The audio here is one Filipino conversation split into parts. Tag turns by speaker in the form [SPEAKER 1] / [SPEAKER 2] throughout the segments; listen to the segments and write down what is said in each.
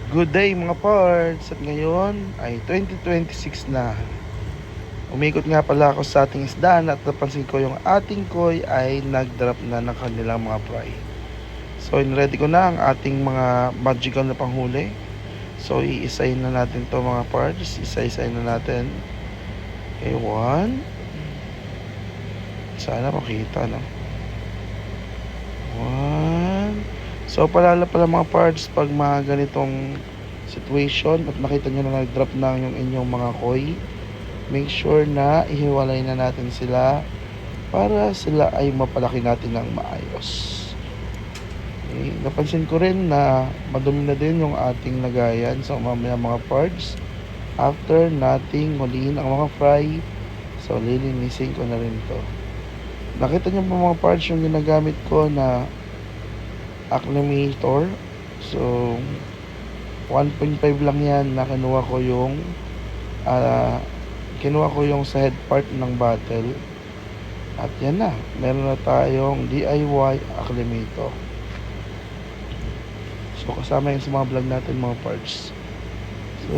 [SPEAKER 1] Good day mga parts! At ngayon ay 2026 na. Umikot nga pala ako sa ating isdaan at napansin ko yung ating koi ay nag-drop na ng kanilang mga fry. So in-ready ko na ang ating mga magical na panghuli. So iisayin na natin to mga parts. Isa-isayin na natin. Okay, one. Sana makita, no? One. So pala mga parts pag mga ganitong situation at nakita nyo na nag-drop na yung inyong mga koi, make sure na ihiwalay na natin sila para sila ay mapalaki natin ng maayos. Okay. Napansin ko rin na madumi na din yung ating lagayan sa mamaya mga parts after nating huliin ang mga fry. So lilinisin ko na rin to. Nakita nyo po mga parts yung ginagamit ko na acclimator. So 1.5 lang yan na kinuha ko yung sa head part ng bottle. At yan na, meron na tayong DIY acclimator. So kasama yung sa mga vlog natin mga parts. So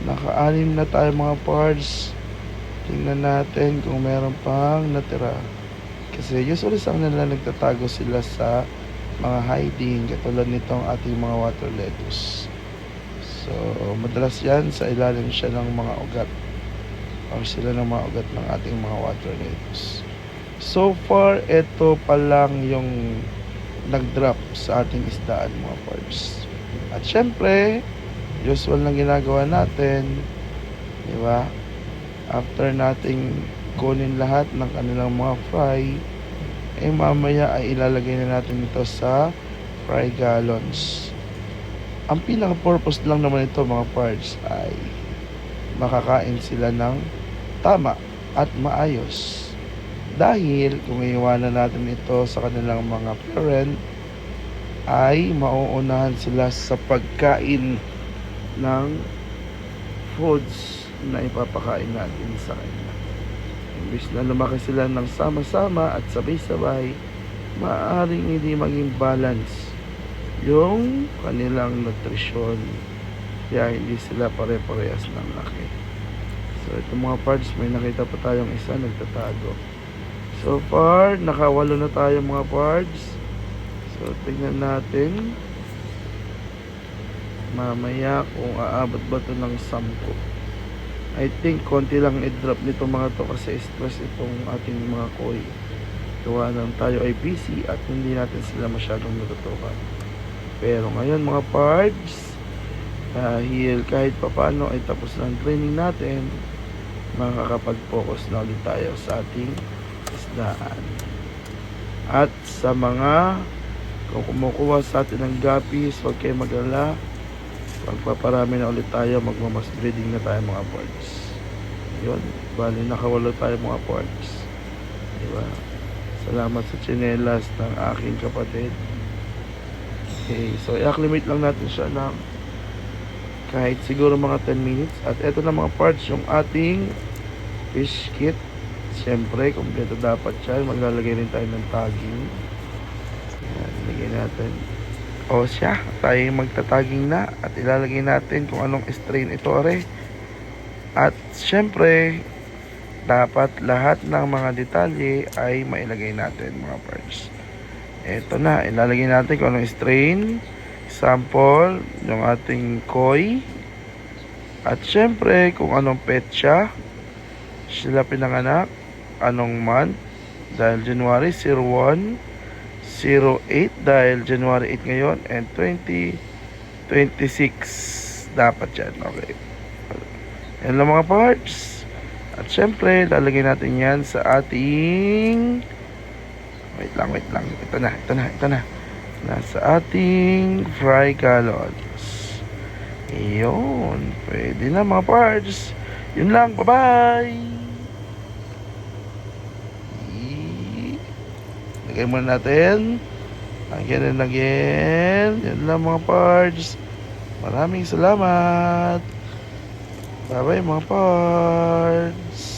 [SPEAKER 1] naka-anim na tayo mga parts. Tingnan natin kung meron pang natira. Kasi usually sa kanila nagtatago sila sa mga hiding katulad nitong ating mga water lettuce. So madalas yan sa ilalim siya ng mga ugat or sila ng mga ugat ng ating mga water lettuce. So far ito pa lang yung nag-drop sa ating isdaan mga parts. At syempre usual na ginagawa natin, di ba? After nating kunin lahat ng kanilang mga fry, mamaya ay ilalagay na natin ito sa fry gallons. Ang pinaka-purpose lang naman ito mga parts ay makakain sila ng tama at maayos. Dahil kung iiwanan natin ito sa kanilang mga parent, ay mauunahan sila sa pagkain ng foods na ipapakain natin sa kanila. Imbis na lumaki sila ng sama-sama at sabay-sabay, maaaring hindi maging balance yung kanilang nutrisyon. Kaya hindi sila pare-parehas ng laki. So ito mga parts, may nakita pa tayong isa nagtatago. So far, nakawalo na tayo mga parts. So tingnan natin mamaya kung aabot ba ito ng 10. I think konti lang i-drop nito mga to kasi stress itong ating mga koi. Gawa ng tayo ay busy at hindi natin sila masyadong natutukan. Pero ngayon mga parts, dahil kahit papano ay tapos na ang training natin, makakapag-focus na ulit tayo sa ating isdaan. At sa mga kung kumukuha sa atin ng guppies, huwag kayo mag-alala. Pagpaparami na ulit tayo, magmamas breeding na tayo mga parts. Yun, bali nakawalo tayo mga parts. Diba? Salamat sa tsinelas ng aking kapatid. Okay, so i-acclimate lang natin siya ng kahit siguro mga 10 minutes. At eto na mga parts, yung ating fish kit. Siyempre, kompleto dapat siya. Maglalagay rin tayo ng tagging. Ayan, ilagay natin. O siya, tayo magtataging na at ilalagay natin kung anong strain ito are. At syempre, dapat lahat ng mga detalye ay mailagay natin mga parts. Ito na, ilalagay natin kung anong strain, sample, yung ating koi. At syempre, kung anong petsa sila pinanganak, anong month, dahil January 01, 08 dahil January 8 ngayon, and 2026 dapat yan. Okay, yan lang mga parts. At syempre lalagay natin yan sa ating wait lang, ito na nasa ating fry gallons. Yun, pwede na mga parts. Yun lang, bye bye. Lagay muna natin. Again and again. Yan lang mga parts. Maraming salamat. Bye bye mga parts.